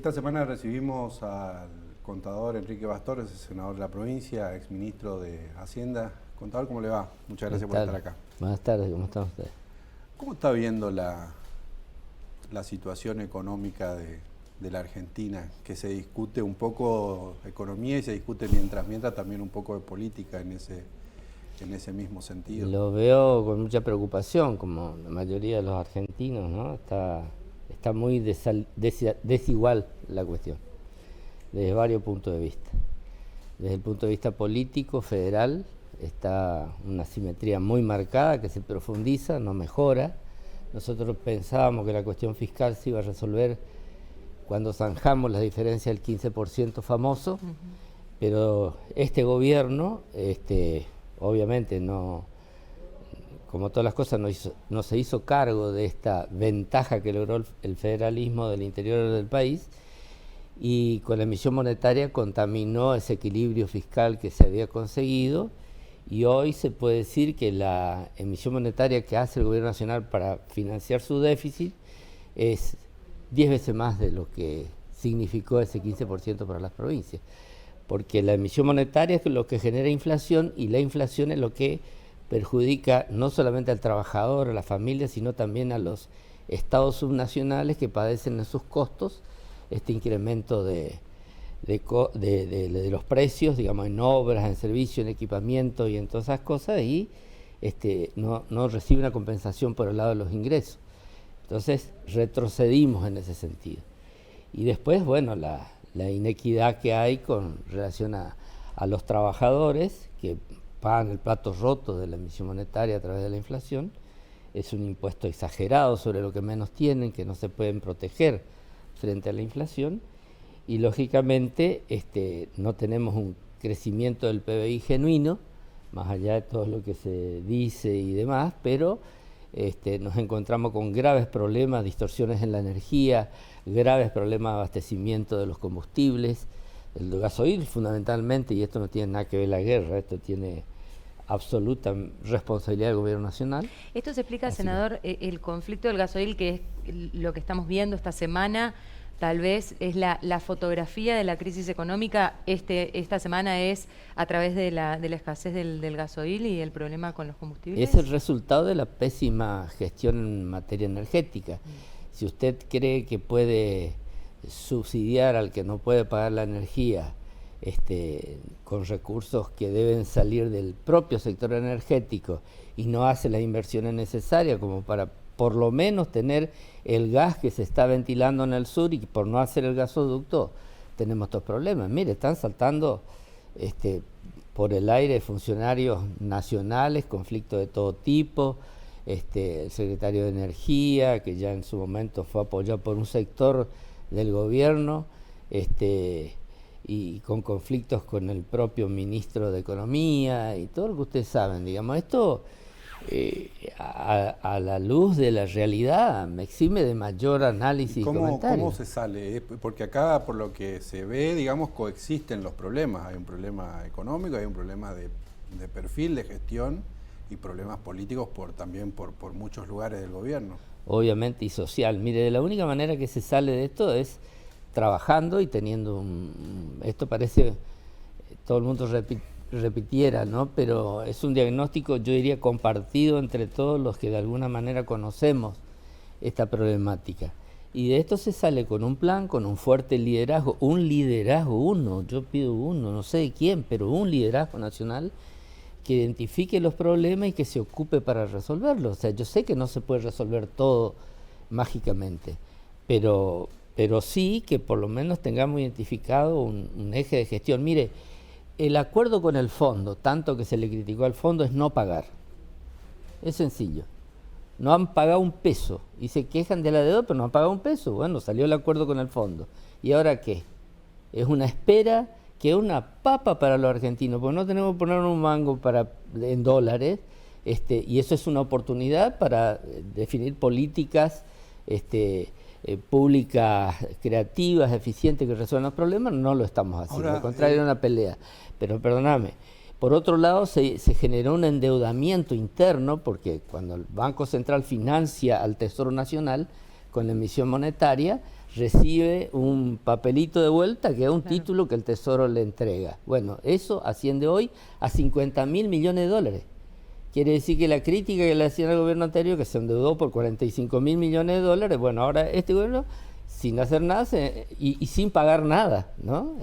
Esta semana recibimos al contador Enrique Bastores, senador de la provincia, exministro de Hacienda. Contador, ¿cómo le va? Muchas gracias por estar acá. Buenas tardes, ¿cómo están ustedes? ¿Cómo está viendo la situación económica de la Argentina? Que se discute un poco economía y se discute mientras también un poco de política en ese mismo sentido. Lo veo con mucha preocupación, como la mayoría de los argentinos, ¿no? Está muy desigual la cuestión, desde varios puntos de vista. Desde el punto de vista político, federal, está una simetría muy marcada que se profundiza, no mejora. Nosotros pensábamos que la cuestión fiscal se iba a resolver cuando zanjamos la diferencia del 15% famoso, pero este gobierno, obviamente no, como todas las cosas, no se hizo cargo de esta ventaja que logró el federalismo del interior del país, y con la emisión monetaria contaminó ese equilibrio fiscal que se había conseguido, y hoy se puede decir que la emisión monetaria que hace el gobierno nacional para financiar su déficit es 10 veces más de lo que significó ese 15% para las provincias, porque la emisión monetaria es lo que genera inflación, y la inflación es lo que perjudica no solamente al trabajador, a la familia, sino también a los estados subnacionales que padecen en sus costos este incremento de los precios, digamos, en obras, en servicios, en equipamiento y en todas esas cosas, y no recibe una compensación por el lado de los ingresos. Entonces retrocedimos en ese sentido. Y después, bueno, la inequidad que hay con relación a los trabajadores que pagan el plato roto de la emisión monetaria a través de la inflación. Es un impuesto exagerado sobre lo que menos tienen, que no se pueden proteger frente a la inflación, y lógicamente no tenemos un crecimiento del PBI genuino, más allá de todo lo que se dice y demás, pero nos encontramos con graves problemas, distorsiones en la energía, graves problemas de abastecimiento de los combustibles, el gasoil fundamentalmente, y esto no tiene nada que ver la guerra, esto tiene absoluta responsabilidad del gobierno nacional. Esto se explica, senador, el conflicto del gasoil, que es lo que estamos viendo esta semana, tal vez es la fotografía de la crisis económica. Esta semana es a través de la escasez del gasoil y el problema con los combustibles. Es el resultado de la pésima gestión en materia energética. Si usted cree que puede subsidiar al que no puede pagar la energía con recursos que deben salir del propio sector energético, y no hace las inversiones necesarias como para por lo menos tener el gas que se está ventilando en el sur, y por no hacer el gasoducto tenemos estos problemas. Mire, están saltando por el aire funcionarios nacionales, conflictos de todo tipo, el secretario de Energía, que ya en su momento fue apoyado por un sector del gobierno, y con conflictos con el propio ministro de Economía y todo lo que ustedes saben, digamos. Esto a la luz de la realidad me exime de mayor análisis y comentario. ¿Cómo se sale? Porque acá, por lo que se ve, digamos, coexisten los problemas. Hay un problema económico, hay un problema de perfil, de gestión, y problemas políticos también por muchos lugares del gobierno. Obviamente, y social. Mire, la única manera que se sale de esto es trabajando y teniendo esto parece, todo el mundo repitiera, ¿no? Pero es un diagnóstico, yo diría, compartido entre todos los que de alguna manera conocemos esta problemática. Y de esto se sale con un plan, con un fuerte liderazgo, yo pido uno, no sé de quién, pero un liderazgo nacional que identifique los problemas y que se ocupe para resolverlos. O sea, yo sé que no se puede resolver todo mágicamente, pero sí que por lo menos tengamos identificado un eje de gestión. Mire, el acuerdo con el fondo, tanto que se le criticó al fondo, es no pagar. Es sencillo. No han pagado un peso y se quejan de la deuda, pero no han pagado un peso. Bueno, salió el acuerdo con el fondo. ¿Y ahora qué? Es una espera que es una papa para los argentinos, porque no tenemos que poner un mango en dólares, y eso es una oportunidad para definir políticas públicas, creativas, eficientes, que resuelvan los problemas. No lo estamos haciendo, al contrario, era una pelea. Pero perdóname, por otro lado se generó un endeudamiento interno, porque cuando el Banco Central financia al Tesoro Nacional con la emisión monetaria, recibe un papelito de vuelta que es un título que el Tesoro le entrega. Bueno, eso asciende hoy a 50.000 millones de dólares. Quiere decir que la crítica que le hacían al gobierno anterior, que se endeudó por 45.000 millones de dólares, bueno, ahora este gobierno, sin hacer nada y sin pagar nada, ¿no?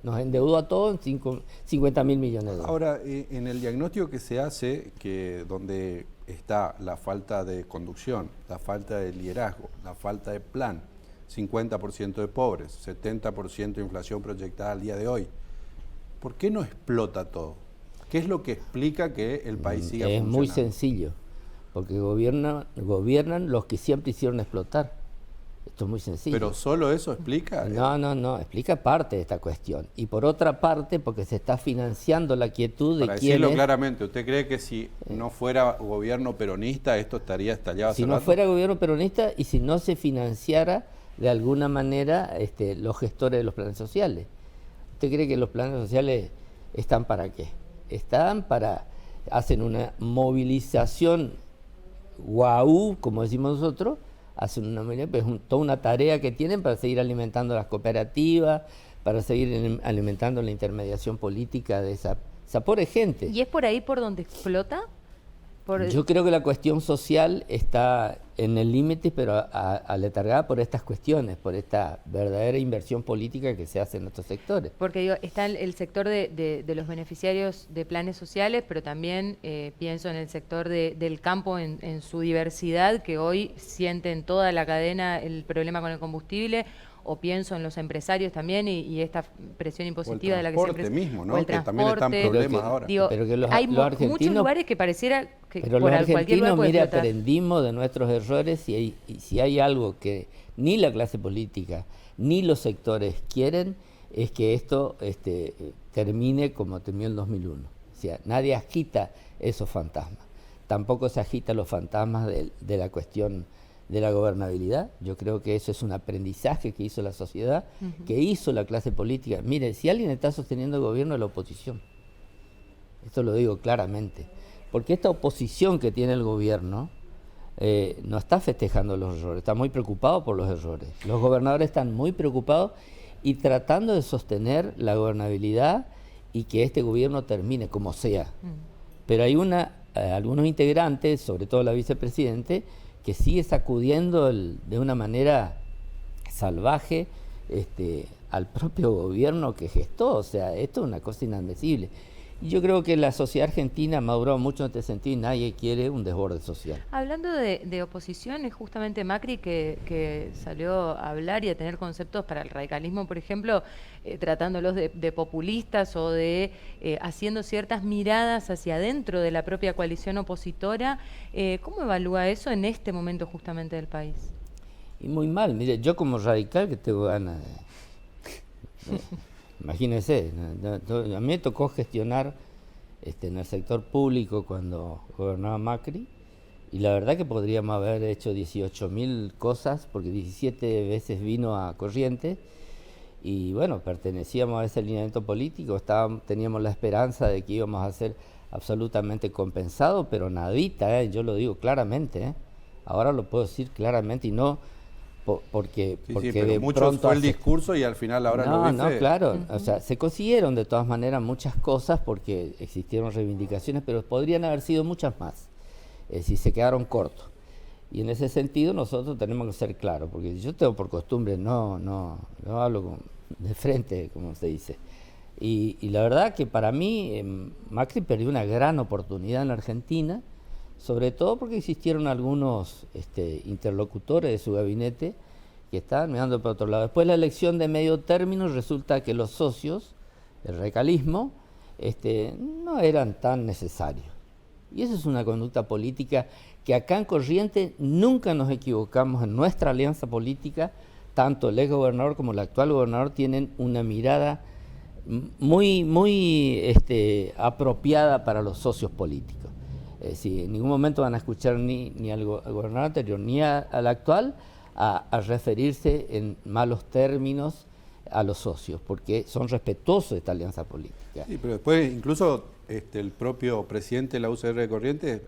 Nos endeudó a todos en 50.000 millones de dólares. Ahora, en el diagnóstico que se hace, donde está la falta de conducción, la falta de liderazgo, la falta de plan, 50% de pobres, 70% de inflación proyectada al día de hoy, ¿por qué no explota todo? ¿Qué es lo que explica que el país siga funcionando? Es muy sencillo, porque gobiernan los que siempre hicieron explotar. Esto es muy sencillo. ¿Pero solo eso explica? No, explica parte de esta cuestión. Y por otra parte, porque se está financiando la quietud de quienes... Para decirlo claramente, ¿usted cree que si no fuera gobierno peronista esto estaría estallado hace Si no rato? fuera gobierno peronista y si no se financiara de alguna manera los gestores de los planes sociales. ¿Usted cree que los planes sociales están para qué? Están para... hacen una movilización guau, como decimos nosotros, hacen toda una tarea que tienen para seguir alimentando las cooperativas, para seguir alimentando la intermediación política de esa pobre gente. ¿Y es por ahí por donde explota? Yo creo que la cuestión social está en el límite, pero aletargada por estas cuestiones, por esta verdadera inversión política que se hace en estos sectores. Porque digo, está el sector de los beneficiarios de planes sociales, pero también pienso en el sector del campo en su diversidad, que hoy sienten toda la cadena el problema con el combustible, o pienso en los empresarios también y esta presión impositiva de la que siempre... mismo, ¿no? O el que también están problemas ahora. Digo, pero que hay muchos lugares que pareciera que pero por los cualquier lugar argentinos, puede mire, explotar. aprendimos de nuestros errores y si hay algo que ni la clase política ni los sectores quieren, es que esto termine como terminó el 2001. O sea, nadie agita esos fantasmas. Tampoco se agita los fantasmas de la cuestión de la gobernabilidad. Yo creo que eso es un aprendizaje que hizo la sociedad, que hizo la clase política. Mire, si alguien está sosteniendo el gobierno es la oposición. Esto lo digo claramente. Porque esta oposición que tiene el gobierno no está festejando los errores, está muy preocupado por los errores. Los gobernadores están muy preocupados y tratando de sostener la gobernabilidad y que este gobierno termine como sea. Pero hay algunos integrantes, sobre todo la vicepresidente, que sigue sacudiendo de una manera salvaje al propio gobierno que gestó. O sea, esto es una cosa inadmisible. Y yo creo que la sociedad argentina ha madurado mucho en este sentido y nadie quiere un desborde social. Hablando de oposición, es justamente Macri que salió a hablar y a tener conceptos para el radicalismo, por ejemplo, tratándolos de populistas o haciendo ciertas miradas hacia adentro de la propia coalición opositora. ¿Cómo evalúa eso en este momento justamente del país? Y muy mal. Mire, yo como radical que tengo ganas imagínense, a mí me tocó gestionar en el sector público cuando gobernaba Macri y la verdad que podríamos haber hecho 18.000 cosas porque 17 veces vino a Corrientes y bueno, pertenecíamos a ese lineamiento político, teníamos la esperanza de que íbamos a ser absolutamente compensados, pero nadita, yo lo digo claramente, ahora lo puedo decir claramente y no... porque pero de mucho pronto fue el discurso y al final ahora no, claro, o sea, se consiguieron de todas maneras muchas cosas porque existieron reivindicaciones, pero podrían haber sido muchas más, si se quedaron cortos. Y en ese sentido nosotros tenemos que ser claros, porque yo tengo por costumbre, no hablo de frente, como se dice. Y la verdad que para mí Macri perdió una gran oportunidad en la Argentina, sobre todo porque existieron algunos interlocutores de su gabinete que estaban mirando por otro lado. Después de la elección de medio término resulta que los socios, el radicalismo, no eran tan necesarios. Y esa es una conducta política que acá en Corrientes nunca nos equivocamos en nuestra alianza política, tanto el ex gobernador como el actual gobernador tienen una mirada muy apropiada para los socios políticos. En ningún momento van a escuchar ni al gobernador anterior ni al actual a referirse en malos términos a los socios, porque son respetuosos de esta alianza política. Sí, pero después incluso el propio presidente de la UCR de Corrientes,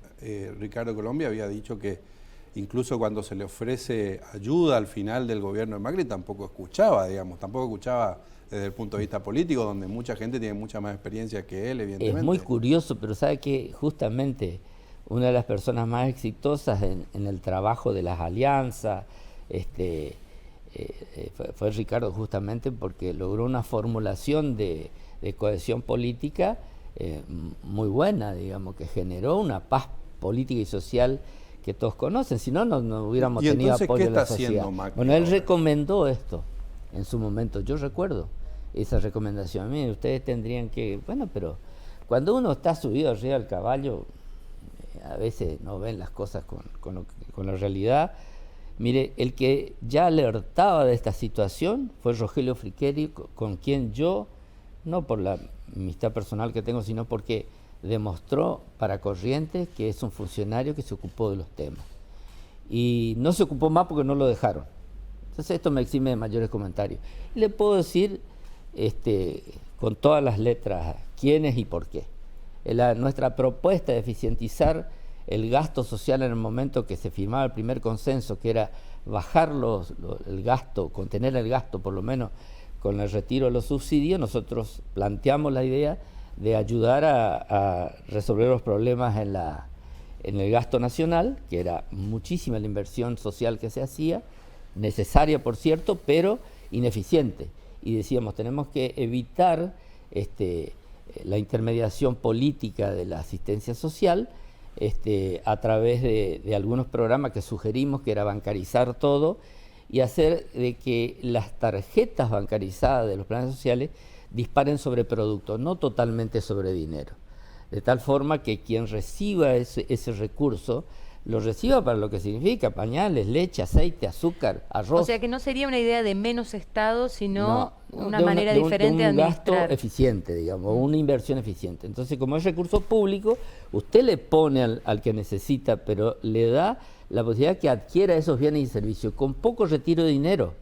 Ricardo Colombia, había dicho que incluso cuando se le ofrece ayuda al final del gobierno de Macri, tampoco escuchaba, digamos, tampoco escuchaba desde el punto de vista político, donde mucha gente tiene mucha más experiencia que él, evidentemente. Es muy curioso, pero sabe que justamente una de las personas más exitosas en el trabajo de las alianzas fue Ricardo, justamente porque logró una formulación de cohesión política muy buena, digamos, que generó una paz política y social que todos conocen, si no, no hubiéramos tenido apoyo de la sociedad. Bueno, él recomendó esto en su momento, yo recuerdo esa recomendación. Miren, ustedes tendrían que, bueno, pero cuando uno está subido arriba del caballo, a veces no ven las cosas con la realidad. Mire, el que ya alertaba de esta situación fue Rogelio Frigerio, con quien yo, no por la amistad personal que tengo, sino porque demostró para Corrientes que es un funcionario que se ocupó de los temas. Y no se ocupó más porque no lo dejaron. Entonces esto me exime de mayores comentarios. Le puedo decir con todas las letras quiénes y por qué. Nuestra propuesta de eficientizar el gasto social en el momento que se firmaba el primer consenso, que era bajar el gasto, contener el gasto por lo menos con el retiro de los subsidios, nosotros planteamos la idea de ayudar a resolver los problemas en el gasto nacional, que era muchísima la inversión social que se hacía, necesaria por cierto, pero ineficiente. Y decíamos, tenemos que evitar la intermediación política de la asistencia social a través de algunos programas que sugerimos, que era bancarizar todo y hacer de que las tarjetas bancarizadas de los planes sociales disparen sobre productos, no totalmente sobre dinero. De tal forma que quien reciba ese recurso, lo reciba para lo que significa: pañales, leche, aceite, azúcar, arroz. O sea que no sería una idea de menos Estado, sino una de manera diferente de administrar. Un gasto eficiente, digamos, una inversión eficiente. Entonces, como es recurso público, usted le pone al que necesita, pero le da la posibilidad que adquiera esos bienes y servicios con poco retiro de dinero.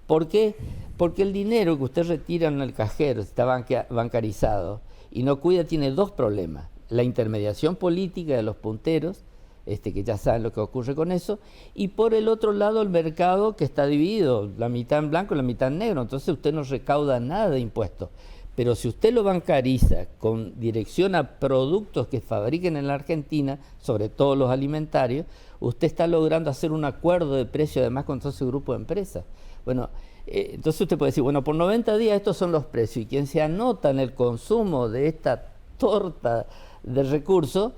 ¿Por qué? Porque el dinero que usted retira en el cajero, está bancarizado y no cuida, tiene dos problemas: la intermediación política de los punteros, que ya saben lo que ocurre con eso, y por el otro lado el mercado, que está dividido, la mitad en blanco y la mitad en negro. Entonces usted no recauda nada de impuestos. Pero si usted lo bancariza con dirección a productos que fabriquen en la Argentina, sobre todo los alimentarios, usted está logrando hacer un acuerdo de precio además con todo ese grupo de empresas. Bueno, entonces usted puede decir, bueno, por 90 días estos son los precios, y quien se anota en el consumo de esta torta de recursos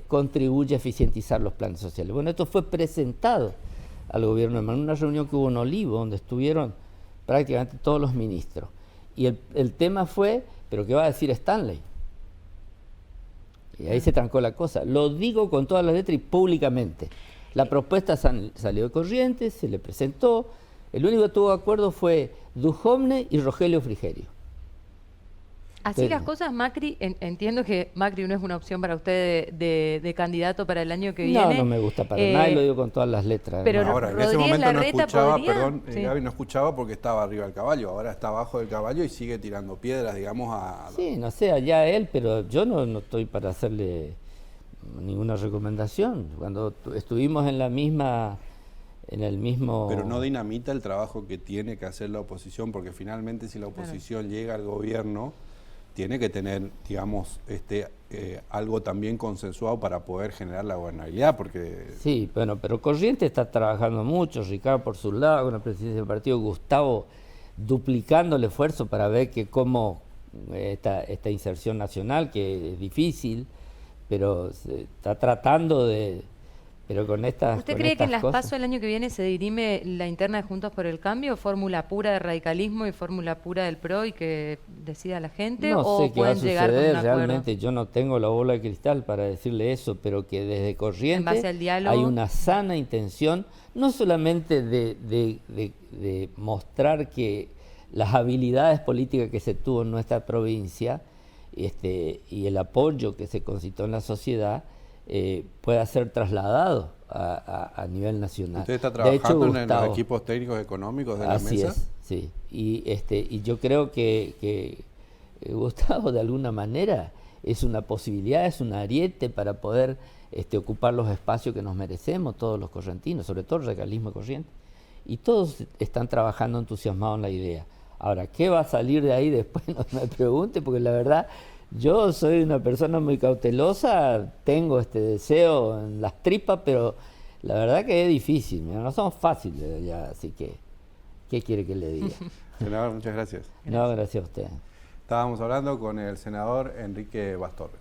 contribuye a eficientizar los planes sociales. Bueno, esto fue presentado al gobierno en una reunión que hubo en Olivo, donde estuvieron prácticamente todos los ministros. Y el tema fue, ¿pero qué va a decir Stanley? Y ahí se trancó la cosa. Lo digo con todas las letras y públicamente. La propuesta salió de Corrientes, se le presentó. El único que tuvo acuerdo fue Duhovne y Rogelio Frigerio. Así las cosas, Macri, entiendo que Macri no es una opción para usted de candidato para el año que viene. No me gusta para nada, y lo digo con todas las letras. Pero ahora, en ese momento no escuchaba, perdón, Gaby, no escuchaba porque estaba arriba del caballo, ahora está abajo del caballo y sigue tirando piedras, digamos, a... Sí, no sé, allá él, pero yo no estoy para hacerle ninguna recomendación. Cuando estuvimos en el mismo... Pero no dinamita el trabajo que tiene que hacer la oposición, porque finalmente si la oposición llega al gobierno, tiene que tener, digamos, algo también consensuado para poder generar la gobernabilidad, porque... Sí, bueno, pero Corrientes está trabajando mucho, Ricardo por su lado, con la presidencia del partido, Gustavo duplicando el esfuerzo para ver que cómo esta inserción nacional, que es difícil, pero se está tratando de... Pero con estas ¿Usted cree que en las PASO el año que viene se dirime la interna de Juntos por el Cambio, fórmula pura de radicalismo y fórmula pura del PRO, y que decida la gente? No ¿o sé qué va a llegar con suceder, un acuerdo? realmente yo no tengo la bola de cristal para decirle eso, pero que desde Corrientes En base al diálogo, hay una sana intención, no solamente de mostrar que las habilidades políticas que se tuvo en nuestra provincia y el apoyo que se concitó en la sociedad pueda ser trasladado a nivel nacional. ¿Usted está trabajando de hecho, Gustavo, en los equipos técnicos económicos de la mesa? Así es, sí. Y yo creo que Gustavo, de alguna manera, es una posibilidad, es un ariete para poder ocupar los espacios que nos merecemos, todos los correntinos, sobre todo el radicalismo corriente. Y todos están trabajando entusiasmados en la idea. Ahora, ¿qué va a salir de ahí después? No me pregunte, porque la verdad, yo soy una persona muy cautelosa, tengo este deseo en las tripas, pero la verdad que es difícil, mira, no son fáciles ya, así que, ¿qué quiere que le diga? Senador, muchas gracias. No, gracias a usted. Estábamos hablando con el senador Enrique Bastorres.